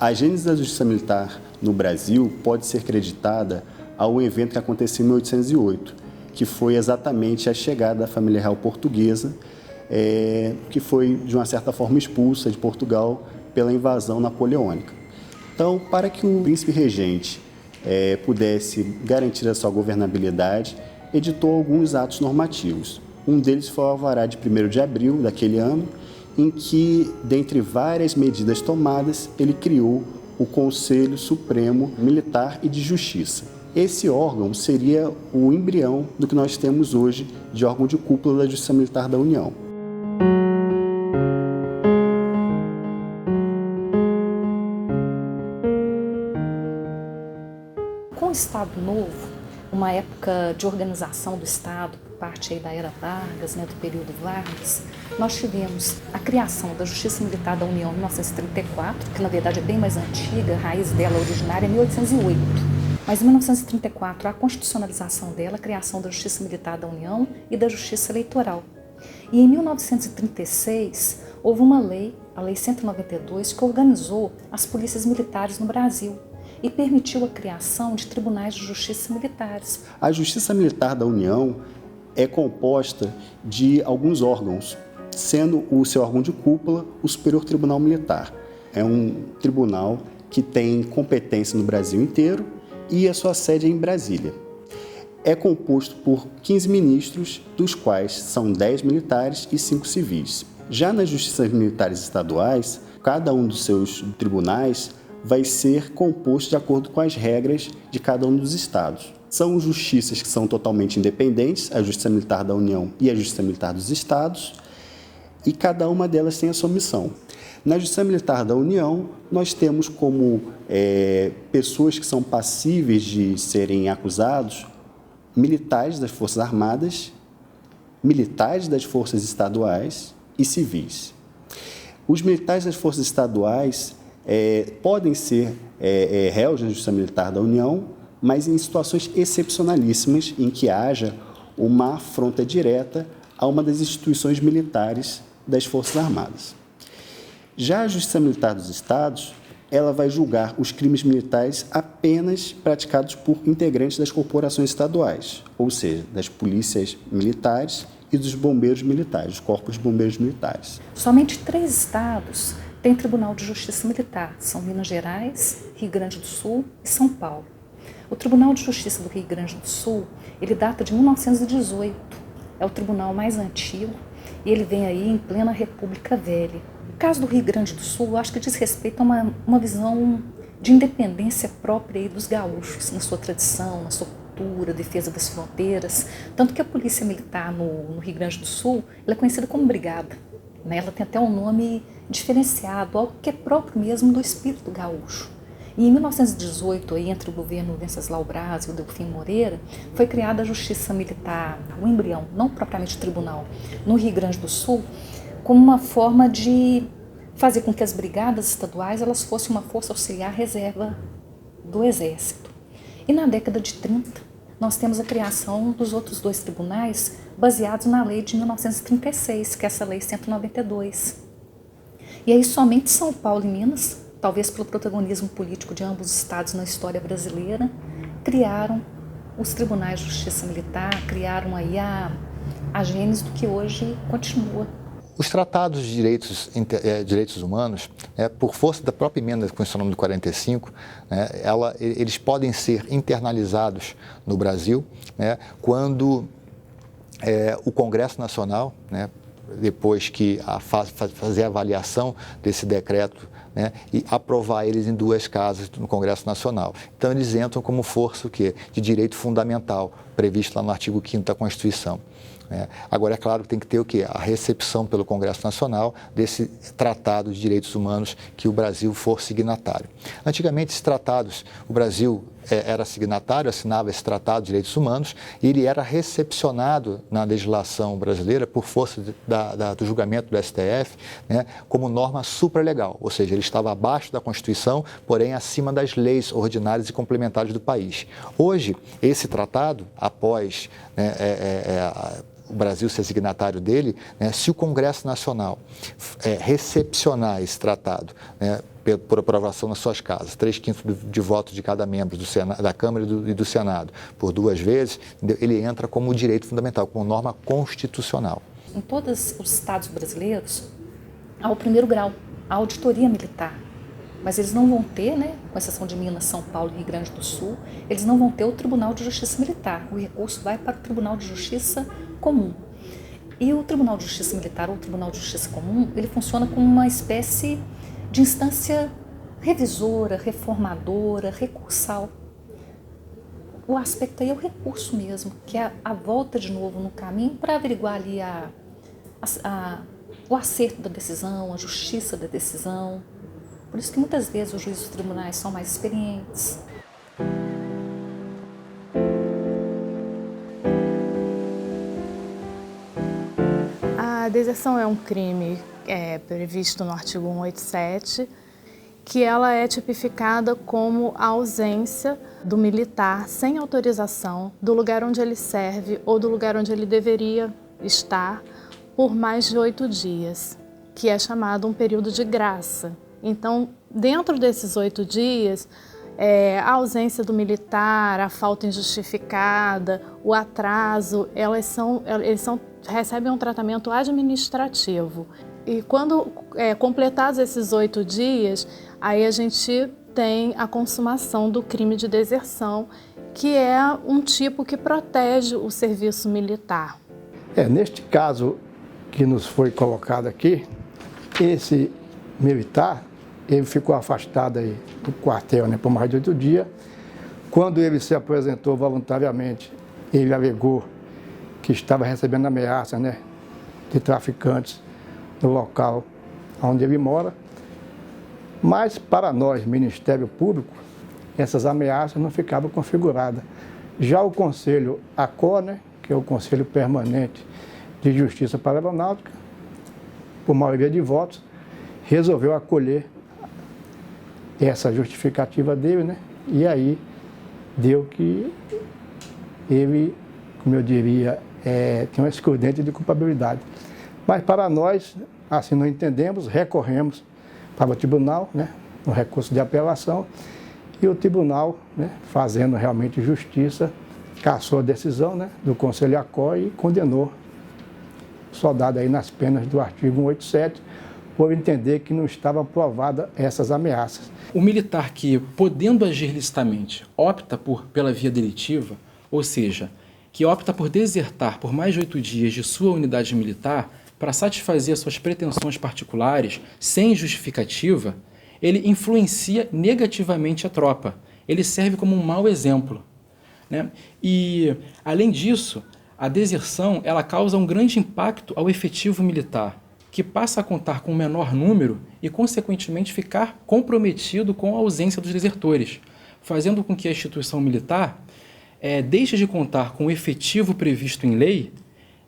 A gênese da justiça militar no Brasil pode ser creditada ao evento que aconteceu em 1808, que foi exatamente a chegada da família real portuguesa, que foi, de uma certa forma, expulsa de Portugal pela invasão napoleônica. Então, para que o príncipe regente pudesse garantir a sua governabilidade, editou alguns atos normativos. Um deles foi o alvará de 1º de abril daquele ano, em que, dentre várias medidas tomadas, ele criou o Conselho Supremo Militar e de Justiça. Esse órgão seria o embrião do que nós temos hoje de órgão de cúpula da Justiça Militar da União. Com o Estado Novo, uma época de organização do Estado, por parte aí da Era Vargas, do período Vargas, nós tivemos a criação da Justiça Militar da União em 1934, que na verdade é bem mais antiga, a raiz dela originária é 1808. Mas em 1934, a constitucionalização dela, a criação da Justiça Militar da União e da Justiça Eleitoral. E em 1936, houve uma lei, a Lei 192, que organizou as polícias militares no Brasil e permitiu a criação de tribunais de justiça militares. A Justiça Militar da União é composta de alguns órgãos, sendo o seu órgão de cúpula o Superior Tribunal Militar. É um tribunal que tem competência no Brasil inteiro e a sua sede é em Brasília. É composto por 15 ministros, dos quais são 10 militares e 5 civis. Já nas justiças militares estaduais, cada um dos seus tribunais vai ser composto de acordo com as regras de cada um dos estados. São justiças que são totalmente independentes, a Justiça Militar da União e a Justiça Militar dos Estados, e cada uma delas tem a sua missão. Na Justiça Militar da União, nós temos como pessoas que são passíveis de serem acusados militares das Forças Armadas, militares das Forças Estaduais e civis. Os militares das Forças Estaduais podem ser réus na Justiça Militar da União, mas em situações excepcionalíssimas em que haja uma afronta direta a uma das instituições militares das Forças Armadas. Já a Justiça Militar dos Estados, ela vai julgar os crimes militares apenas praticados por integrantes das corporações estaduais, ou seja, das polícias militares e dos bombeiros militares, dos corpos de bombeiros militares. Somente 3 estados têm Tribunal de Justiça Militar, são Minas Gerais, Rio Grande do Sul e São Paulo. O Tribunal de Justiça do Rio Grande do Sul, ele data de 1918, é o tribunal mais antigo e ele vem aí em plena República Velha. O caso do Rio Grande do Sul, eu acho que diz respeito a uma visão de independência própria aí dos gaúchos, na sua tradição, na sua cultura, defesa das fronteiras, tanto que a polícia militar no Rio Grande do Sul, ela é conhecida como brigada, ela tem até um nome diferenciado, algo que é próprio mesmo do espírito gaúcho. E em 1918, aí, entre o governo Venceslau Braz e o Delfim Moreira, foi criada a Justiça Militar, o embrião, não propriamente o tribunal, no Rio Grande do Sul, como uma forma de fazer com que as brigadas estaduais elas fossem uma força auxiliar reserva do Exército. E na década de 30, nós temos a criação dos outros 2 tribunais baseados na lei de 1936, que é essa lei 192. E aí somente São Paulo e Minas, talvez pelo protagonismo político de ambos os estados na história brasileira, criaram os tribunais de justiça militar, criaram aí a gênese do que hoje continua. Os tratados de direitos humanos, por força da própria emenda constitucional de 45, eles podem ser internalizados no Brasil quando o Congresso Nacional, depois que fazer a avaliação desse decreto, e aprovar eles em 2 casas no Congresso Nacional. Então, eles entram como força de direito fundamental, previsto lá no artigo 5º da Constituição. Agora, é claro que tem que ter a recepção pelo Congresso Nacional desse Tratado de Direitos Humanos que o Brasil for signatário. Antigamente, esses tratados, o Brasil era signatário, assinava esse Tratado de Direitos Humanos e ele era recepcionado na legislação brasileira por força do julgamento do STF, como norma supralegal, ou seja, ele estava abaixo da Constituição, porém acima das leis ordinárias e complementares do país. Hoje, esse tratado, após o Brasil ser signatário dele, né, se o Congresso Nacional recepcionar esse tratado, né, por aprovação nas suas casas, 3/5 de votos de cada membro da Câmara e do Senado, por 2 vezes, ele entra como direito fundamental, como norma constitucional. Em todos os estados brasileiros, há o primeiro grau, a auditoria militar. Mas eles não vão ter, né, com exceção de Minas, São Paulo e Rio Grande do Sul, eles não vão ter o Tribunal de Justiça Militar. O recurso vai para o Tribunal de Justiça Comum. E o Tribunal de Justiça Militar ou o Tribunal de Justiça Comum, ele funciona como uma espécie de instância revisora, reformadora, recursal. O aspecto aí é o recurso mesmo, que é a volta de novo no caminho para averiguar ali o acerto da decisão, a justiça da decisão. Por isso que muitas vezes os juízes dos tribunais são mais experientes. A deserção é um crime previsto no artigo 187, que ela é tipificada como a ausência do militar sem autorização do lugar onde ele serve ou do lugar onde ele deveria estar por mais de 8 dias, que é chamado um período de graça. Então, dentro desses 8 dias, a ausência do militar, a falta injustificada, o atraso, eles recebem um tratamento administrativo. E quando completados esses 8 dias, aí a gente tem a consumação do crime de deserção, que é um tipo que protege o serviço militar. Neste caso que nos foi colocado aqui, esse militar, ele ficou afastado aí do quartel, né, por mais de 8 dias. Quando ele se apresentou voluntariamente, ele alegou que estava recebendo ameaças, né, de traficantes no local onde ele mora. Mas para nós, Ministério Público, essas ameaças não ficavam configuradas. Já o Conselho ACO, né, que é o Conselho Permanente de Justiça para a Aeronáutica, por maioria de votos, resolveu acolher essa justificativa dele, né? E aí deu que ele, como eu diria, tem uma excludente de culpabilidade. Mas para nós, assim não entendemos, recorremos para o tribunal, né? No recurso de apelação, e o tribunal, né, fazendo realmente justiça, cassou a decisão, né, do Conselho ACO e condenou o soldado aí nas penas do artigo 187, por entender que não estava provada essas ameaças. O militar que, podendo agir licitamente, opta pela via delitiva, ou seja, que opta por desertar por mais de 8 dias de sua unidade militar para satisfazer suas pretensões particulares sem justificativa, ele influencia negativamente a tropa. Ele serve como um mau exemplo, né? E, além disso, a deserção ela causa um grande impacto ao efetivo militar, que passa a contar com um menor número e, consequentemente, ficar comprometido com a ausência dos desertores, fazendo com que a instituição militar deixe de contar com o efetivo previsto em lei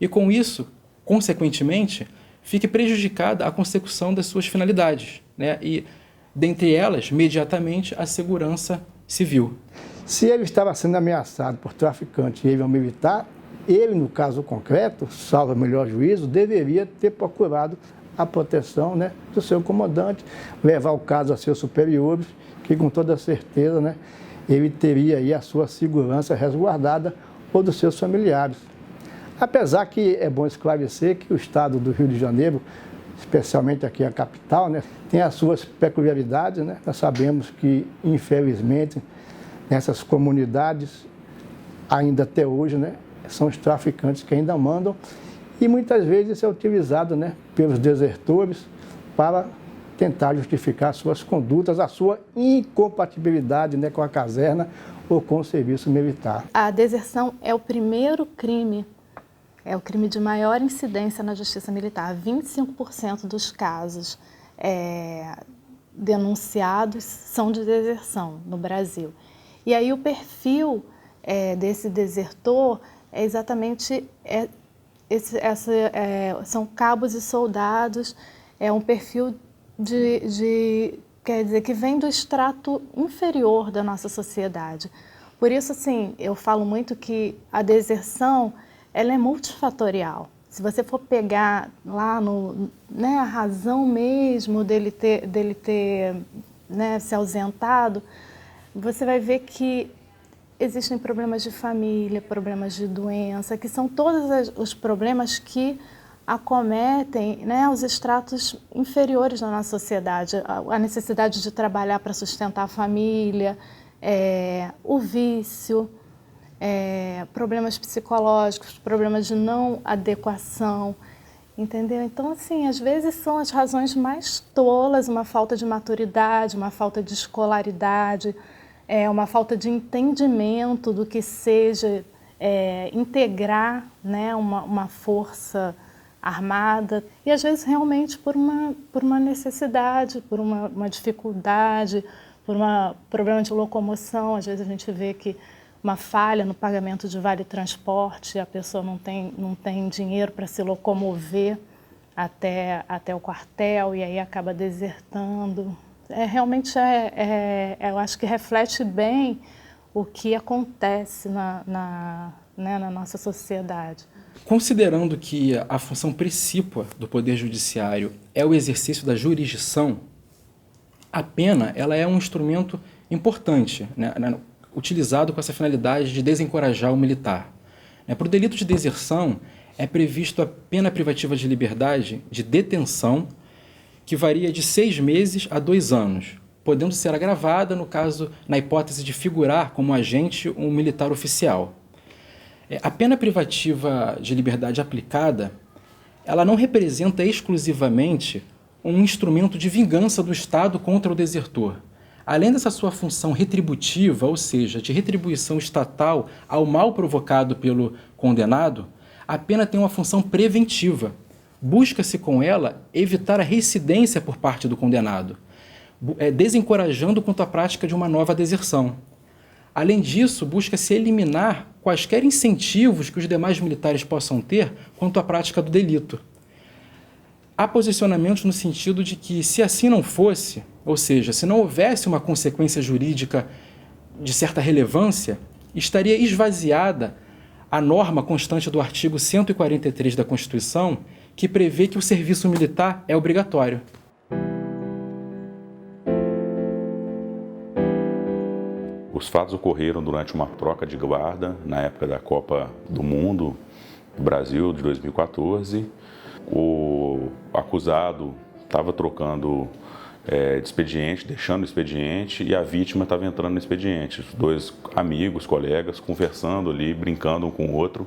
e, com isso, consequentemente, fique prejudicada a consecução das suas finalidades, né? E, dentre elas, imediatamente, a segurança civil. Se ele estava sendo ameaçado por traficante e ele é um militar, ele, no caso concreto, salvo o melhor juízo, deveria ter procurado a proteção, né, do seu comandante, levar o caso a seus superiores, que com toda certeza, né, ele teria aí a sua segurança resguardada ou dos seus familiares. Apesar que é bom esclarecer que o estado do Rio de Janeiro, especialmente aqui a capital, né, tem as suas peculiaridades, né? Nós sabemos que, infelizmente, nessas comunidades, ainda até hoje, né, são os traficantes que ainda mandam, e muitas vezes isso é utilizado, né, pelos desertores para tentar justificar suas condutas, a sua incompatibilidade, né, com a caserna ou com o serviço militar. A deserção é o primeiro crime, é o crime de maior incidência na justiça militar. 25% dos casos denunciados são de deserção no Brasil. E aí o perfil desse desertor é exatamente são cabos e soldados, é um perfil quer dizer, que vem do extrato inferior da nossa sociedade. Por isso, assim, eu falo muito que a deserção ela é multifatorial. Se você for pegar lá a razão mesmo dele ter se ausentado, você vai ver que existem problemas de família, problemas de doença, que são todos os problemas que acometem os estratos inferiores da nossa sociedade. A necessidade de trabalhar para sustentar a família, o vício, problemas psicológicos, problemas de não adequação, entendeu? Então, assim, às vezes são as razões mais tolas, uma falta de maturidade, uma falta de escolaridade, uma falta de entendimento do que seja integrar uma força armada, e às vezes realmente por uma necessidade, por uma dificuldade, por um problema de locomoção. Às vezes a gente vê que uma falha no pagamento de vale-transporte, a pessoa não tem dinheiro para se locomover até o quartel e aí acaba desertando. Realmente eu acho que reflete bem o que acontece na nossa sociedade. Considerando que a função principal do Poder Judiciário é o exercício da jurisdição, a pena ela é um instrumento importante, utilizado com essa finalidade de desencorajar o militar. Para o delito de deserção, é previsto a pena privativa de liberdade de detenção, que varia de 6 meses a 2 anos, podendo ser agravada na hipótese de figurar como agente um militar oficial. A pena privativa de liberdade aplicada, ela não representa exclusivamente um instrumento de vingança do Estado contra o desertor. Além dessa sua função retributiva, ou seja, de retribuição estatal ao mal provocado pelo condenado, a pena tem uma função preventiva. Busca-se com ela evitar a reincidência por parte do condenado, desencorajando quanto à prática de uma nova deserção. Além disso, busca-se eliminar quaisquer incentivos que os demais militares possam ter quanto à prática do delito. Há posicionamentos no sentido de que, se assim não fosse, ou seja, se não houvesse uma consequência jurídica de certa relevância, estaria esvaziada a norma constante do artigo 143 da Constituição, que prevê que o serviço militar é obrigatório. Os fatos ocorreram durante uma troca de guarda na época da Copa do Mundo do Brasil de 2014. O acusado estava trocando de expediente, deixando o expediente, e a vítima estava entrando no expediente. Os dois amigos, colegas, conversando ali, brincando um com o outro.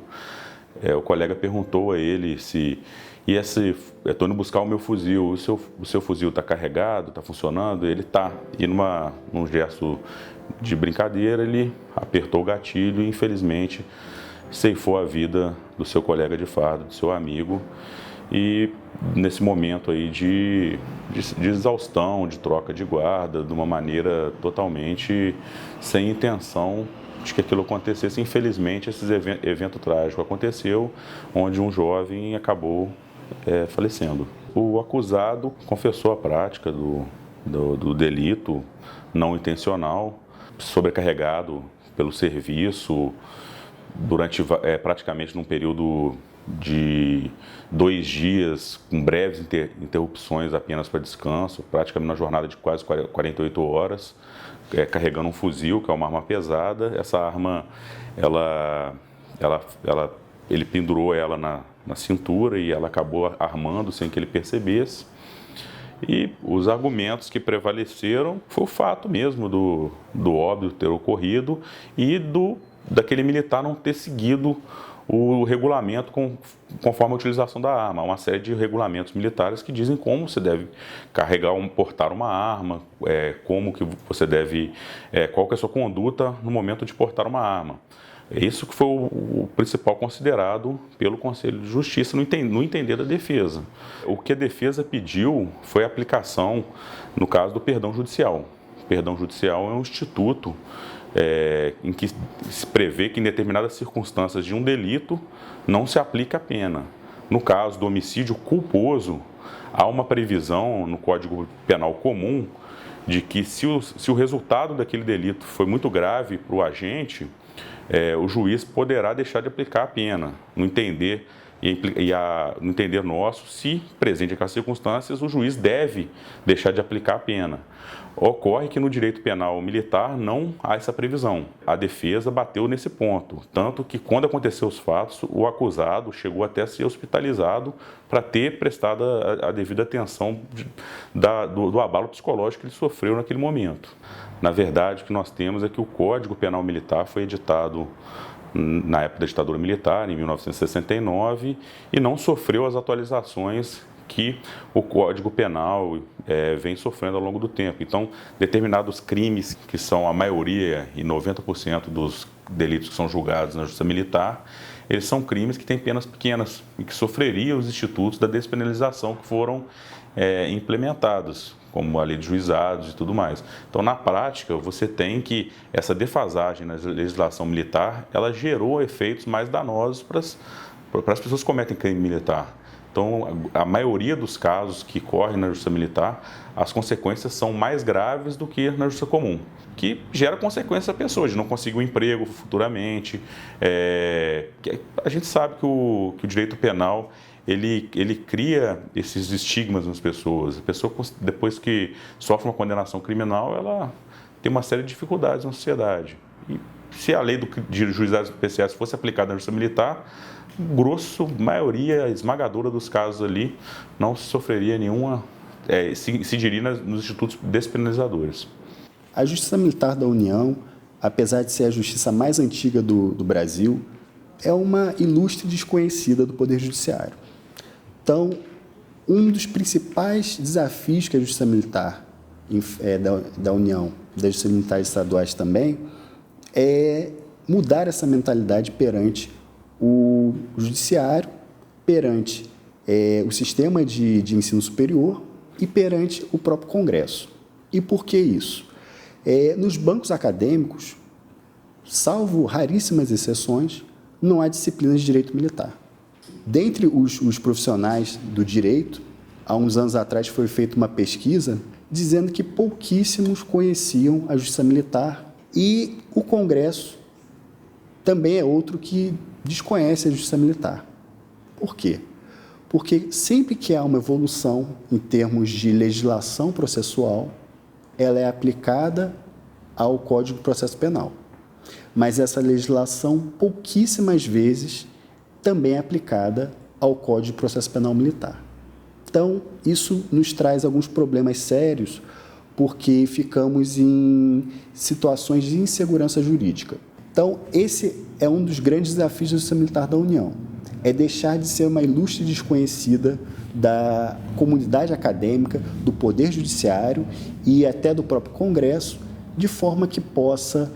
O colega perguntou a ele se... estou indo buscar o meu fuzil, o seu fuzil está carregado, está funcionando? Ele está. E num gesto de brincadeira, ele apertou o gatilho e, infelizmente, ceifou a vida do seu colega de farda, do seu amigo. E nesse momento aí de exaustão, de troca de guarda, de uma maneira totalmente sem intenção de que aquilo acontecesse. Infelizmente, esse evento trágico aconteceu, onde um jovem acabou falecendo. O acusado confessou a prática do delito não intencional, sobrecarregado pelo serviço, durante praticamente num período de 2 dias, com breves interrupções apenas para descanso, praticamente uma jornada de quase 48 horas, carregando um fuzil, que é uma arma pesada. Essa arma, ele pendurou ela na cintura e ela acabou armando sem que ele percebesse. E os argumentos que prevaleceram foi o fato mesmo do óbito ter ocorrido e daquele militar não ter seguido o regulamento conforme a utilização da arma. Há uma série de regulamentos militares que dizem como você deve portar uma arma, como que você deve, qual que é a sua conduta no momento de portar uma arma. Isso que foi o principal considerado pelo Conselho de Justiça no entender da defesa. O que a defesa pediu foi a aplicação, no caso do perdão judicial. O perdão judicial é um instituto em que se prevê que em determinadas circunstâncias de um delito não se aplica a pena. No caso do homicídio culposo, há uma previsão no Código Penal Comum de que se o resultado daquele delito foi muito grave para o agente, o juiz poderá deixar de aplicar a pena, no entender no entender nosso, se presente aquelas circunstâncias, o juiz deve deixar de aplicar a pena. Ocorre que no direito penal militar não há essa previsão. A defesa bateu nesse ponto, tanto que quando aconteceu os fatos, o acusado chegou até a ser hospitalizado para ter prestado a devida atenção do abalo psicológico que ele sofreu naquele momento. Na verdade, o que nós temos é que o Código Penal Militar foi editado na época da ditadura militar, em 1969, e não sofreu as atualizações que o Código Penal vem sofrendo ao longo do tempo. Então, determinados crimes, que são a maioria e 90% dos delitos que são julgados na Justiça Militar, eles são crimes que têm penas pequenas e que sofreriam os institutos da despenalização que foram implementados, como a lei de juizados e tudo mais. Então, na prática, você tem que essa defasagem na legislação militar, ela gerou efeitos mais danosos para as pessoas que cometem crime militar. Então, a maioria dos casos que correm na justiça militar, as consequências são mais graves do que na justiça comum, que gera consequências à pessoa de não conseguir um emprego futuramente. A gente sabe que o direito penal ele cria esses estigmas nas pessoas. A pessoa, depois que sofre uma condenação criminal, ela tem uma série de dificuldades na sociedade. E se a lei de juizados especiais fosse aplicada na justiça militar, maioria esmagadora dos casos ali não sofreria nenhuma, se diria nos institutos despenalizadores. A Justiça Militar da União, apesar de ser a justiça mais antiga do Brasil, é uma ilustre desconhecida do Poder Judiciário. Então, um dos principais desafios que a Justiça Militar da União, das Justiças Militares estaduais também, é mudar essa mentalidade perante o judiciário, perante o sistema de ensino superior e perante o próprio Congresso. E por que isso? Nos bancos acadêmicos, salvo raríssimas exceções, não há disciplinas de direito militar. Dentre os profissionais do direito, há uns anos atrás foi feita uma pesquisa dizendo que pouquíssimos conheciam a Justiça Militar e o Congresso também é outro que desconhece a Justiça Militar. Por quê? Porque sempre que há uma evolução em termos de legislação processual, ela é aplicada ao Código de Processo Penal. Mas essa legislação, pouquíssimas vezes, também é aplicada ao Código de Processo Penal Militar. Então, isso nos traz alguns problemas sérios, porque ficamos em situações de insegurança jurídica. Então, esse é um dos grandes desafios da Justiça Militar da União, é deixar de ser uma ilustre desconhecida da comunidade acadêmica, do Poder Judiciário e até do próprio Congresso, de forma que possa,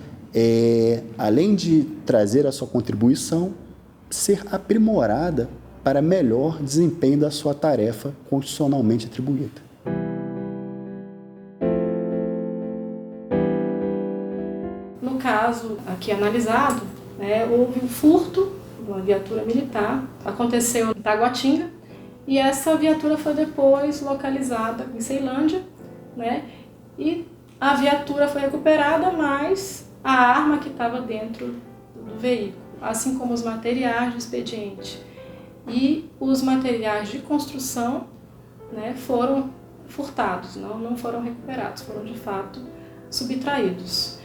além de trazer a sua contribuição, ser aprimorada para melhor desempenho da sua tarefa constitucionalmente atribuída. No caso aqui analisado, houve um furto de uma viatura militar, aconteceu em Taguatinga, e essa viatura foi depois localizada em Ceilândia, e a viatura foi recuperada, mas a arma que estava dentro do veículo, assim como os materiais do expediente e os materiais de construção, foram furtados, não foram recuperados, foram de fato subtraídos.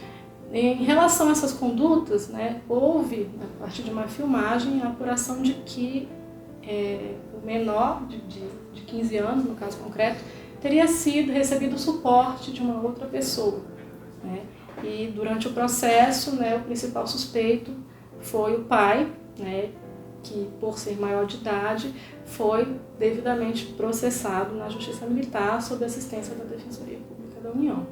Em relação a essas condutas, houve, a partir de uma filmagem, a apuração de que o menor de 15 anos, no caso concreto, teria recebido suporte de uma outra pessoa. E durante o processo, o principal suspeito foi o pai, que por ser maior de idade foi devidamente processado na Justiça Militar sob assistência da Defensoria Pública da União.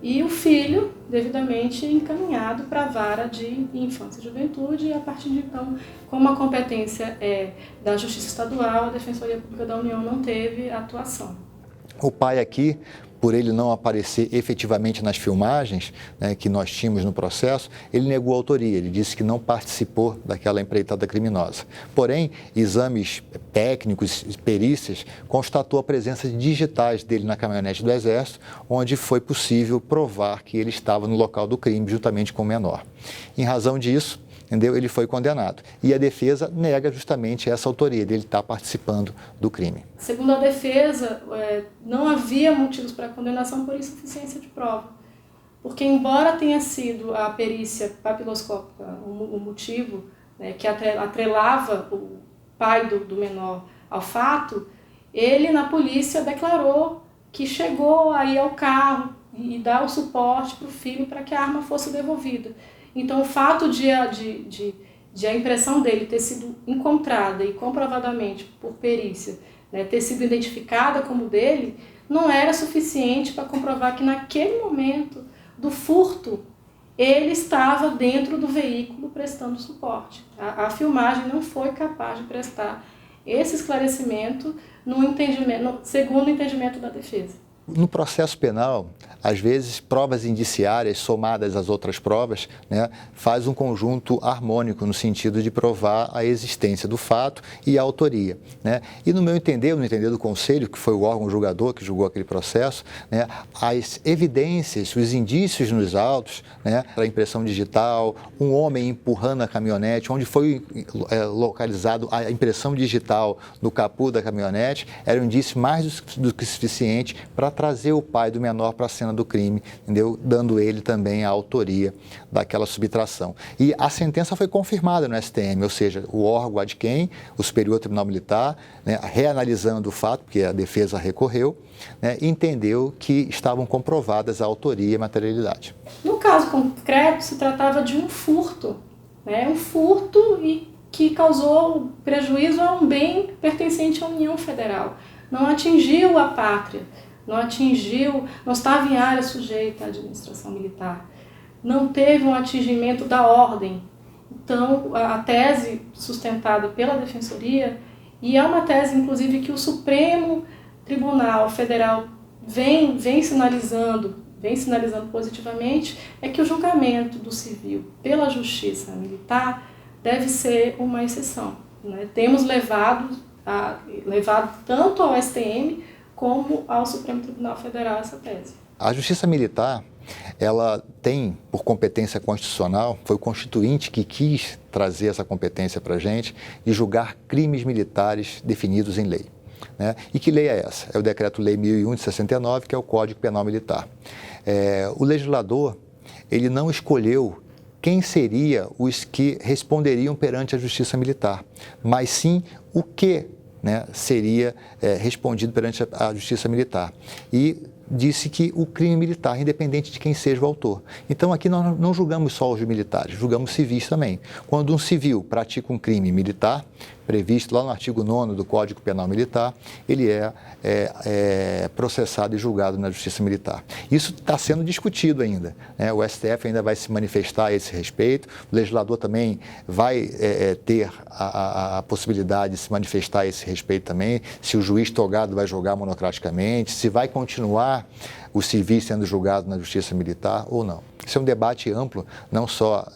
E o filho devidamente encaminhado para a vara de infância e juventude, e a partir de então, como a competência é da Justiça Estadual, a Defensoria Pública da União não teve atuação. O pai aqui, por ele não aparecer efetivamente nas filmagens, né, que nós tínhamos no processo, ele negou a autoria, ele disse que não participou daquela empreitada criminosa. Porém, exames técnicos, perícias, constatou a presença de digitais dele na caminhonete do Exército, onde foi possível provar que ele estava no local do crime juntamente com o menor. Em razão disso, entendeu? Ele foi condenado. E a defesa nega justamente essa autoria dele estar participando do crime. Segundo a defesa, não havia motivos para condenação por insuficiência de prova. Porque, embora tenha sido a perícia papiloscópica o motivo, né, que atrelava o pai do menor ao fato, ele, na polícia, declarou que chegou aí ao carro e dar o suporte para o filho para que a arma fosse devolvida. Então, o fato de a impressão dele ter sido encontrada e comprovadamente por perícia, né, ter sido identificada como dele, não era suficiente para comprovar que naquele momento do furto ele estava dentro do veículo prestando suporte. A filmagem não foi capaz de prestar esse esclarecimento segundo o entendimento da defesa. No processo penal, às vezes, provas indiciárias somadas às outras provas, né, faz um conjunto harmônico no sentido de provar a existência do fato e a autoria, né? E no meu entender, no entender do Conselho, que foi o órgão julgador que julgou aquele processo, né, as evidências, os indícios nos autos, né, a impressão digital, um homem empurrando a caminhonete, onde foi localizado a impressão digital no capô da caminhonete, era um indício mais do que suficiente para trazer o pai do menor para a cena do crime, entendeu? Dando ele também a autoria daquela subtração. E a sentença foi confirmada no STM, ou seja, o órgão ad quem, o Superior Tribunal Militar, né, reanalisando o fato, porque a defesa recorreu, né, entendeu que estavam comprovadas a autoria e a materialidade. No caso concreto, se tratava de um furto, né, um furto que causou prejuízo a um bem pertencente à União Federal. Não atingiu a pátria. Não estava em área sujeita à administração militar, não teve um atingimento da ordem. Então, a tese sustentada pela Defensoria, e é uma tese, inclusive, que o Supremo Tribunal Federal vem sinalizando positivamente, é que o julgamento do civil pela Justiça Militar deve ser uma exceção, né? Temos levado tanto ao STM como ao Supremo Tribunal Federal essa tese. A Justiça Militar, ela tem, por competência constitucional, foi o Constituinte que quis trazer essa competência para a gente, de julgar crimes militares definidos em lei, né? E que lei é essa? É o Decreto-Lei 1001 de 69, que é o Código Penal Militar. O legislador, ele não escolheu quem seria os que responderiam perante a Justiça Militar, mas sim o que, né, seria respondido perante a Justiça Militar. E disse que o crime militar, independente de quem seja o autor. Então, aqui nós não julgamos só os militares, julgamos civis também. Quando um civil pratica um crime militar, previsto lá no artigo 9º do Código Penal Militar, ele é processado e julgado na Justiça Militar. Isso está sendo discutido ainda, né? O STF ainda vai se manifestar a esse respeito, o legislador também vai ter a possibilidade de se manifestar a esse respeito também, se o juiz togado vai julgar monocraticamente, se vai continuar os civis sendo julgados na Justiça Militar ou não. Esse é um debate amplo, não só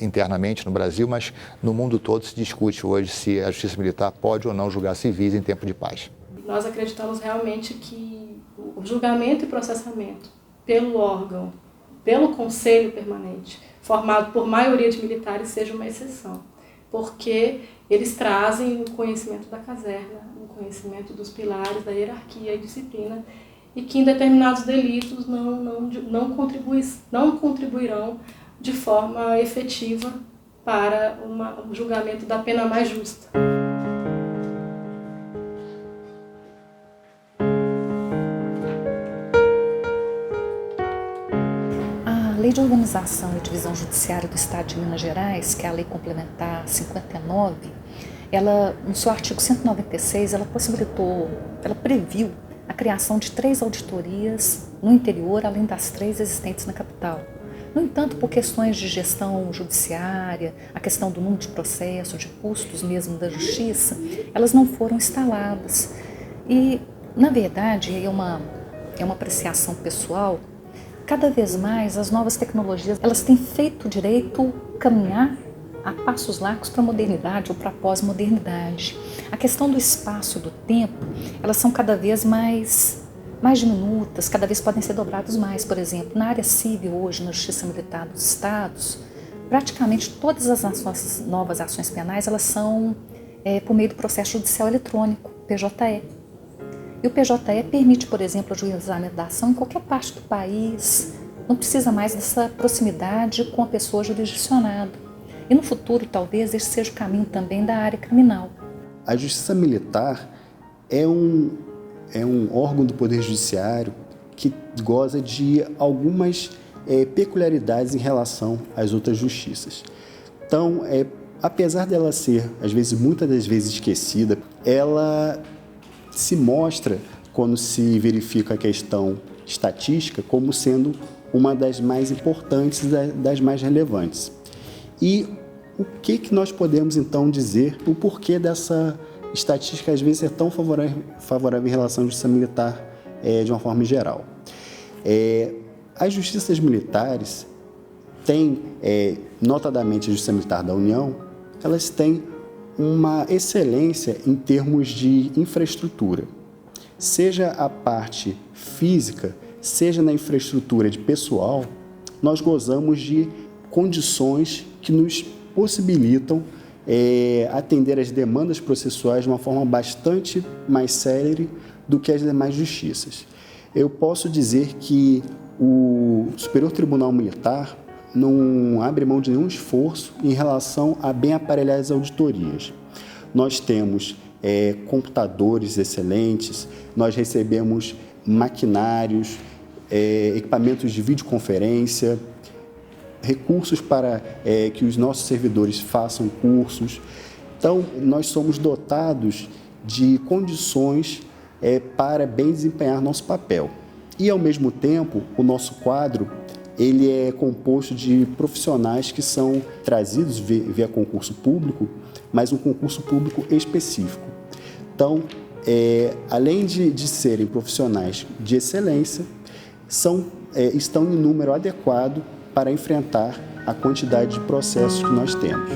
internamente no Brasil, mas no mundo todo se discute hoje se a Justiça Militar pode ou não julgar civis em tempo de paz. Nós acreditamos realmente que o julgamento e processamento pelo órgão, pelo Conselho Permanente, formado por maioria de militares, seja uma exceção, porque eles trazem o conhecimento da caserna, o conhecimento dos pilares da hierarquia e disciplina, e que em determinados delitos não contribuirão de forma efetiva para um julgamento da pena mais justa. A Lei de Organização e Divisão Judiciária do Estado de Minas Gerais, que é a Lei Complementar 59, ela, no seu artigo 196, ela previu a criação de 3 auditorias no interior, além das 3 existentes na capital. No entanto, por questões de gestão judiciária, a questão do número de processo, de custos mesmo da justiça, elas não foram instaladas. E, na verdade, é uma é uma apreciação pessoal, cada vez mais as novas tecnologias elas têm feito o direito caminhar a passos largos para a modernidade ou para a pós-modernidade. A questão do espaço e do tempo, elas são cada vez mais diminutas, cada vez podem ser dobrados mais. Por exemplo, na área civil hoje, na Justiça Militar dos Estados, praticamente todas as novas ações penais elas são por meio do processo judicial eletrônico, PJE. E o PJE permite, por exemplo, o ajuizamento da ação em qualquer parte do país, não precisa mais dessa proximidade com a pessoa jurisdicionada. E no futuro, talvez, esse seja o caminho também da área criminal. A Justiça Militar é um órgão do Poder Judiciário que goza de algumas peculiaridades em relação às outras justiças. Então, apesar dela ser, às vezes, muitas das vezes esquecida, ela se mostra, quando se verifica a questão estatística, como sendo uma das mais importantes, das mais relevantes. E o que nós podemos, então, dizer o porquê dessa estatística, às vezes, é tão favorável em relação à justiça militar de uma forma geral? As justiças militares têm, notadamente a Justiça Militar da União, elas têm uma excelência em termos de infraestrutura, seja a parte física, seja na infraestrutura de pessoal, nós gozamos de condições que nos possibilitam atender às demandas processuais de uma forma bastante mais célere do que as demais justiças. Eu posso dizer que o Superior Tribunal Militar não abre mão de nenhum esforço em relação a bem aparelhar as auditorias. Nós temos computadores excelentes, nós recebemos maquinários, equipamentos de videoconferência, recursos para que os nossos servidores façam cursos. Então, nós somos dotados de condições para bem desempenhar nosso papel. E, ao mesmo tempo, o nosso quadro ele é composto de profissionais que são trazidos via concurso público, mas um concurso público específico. Então, além de serem profissionais de excelência, estão em número adequado para enfrentar a quantidade de processos que nós temos.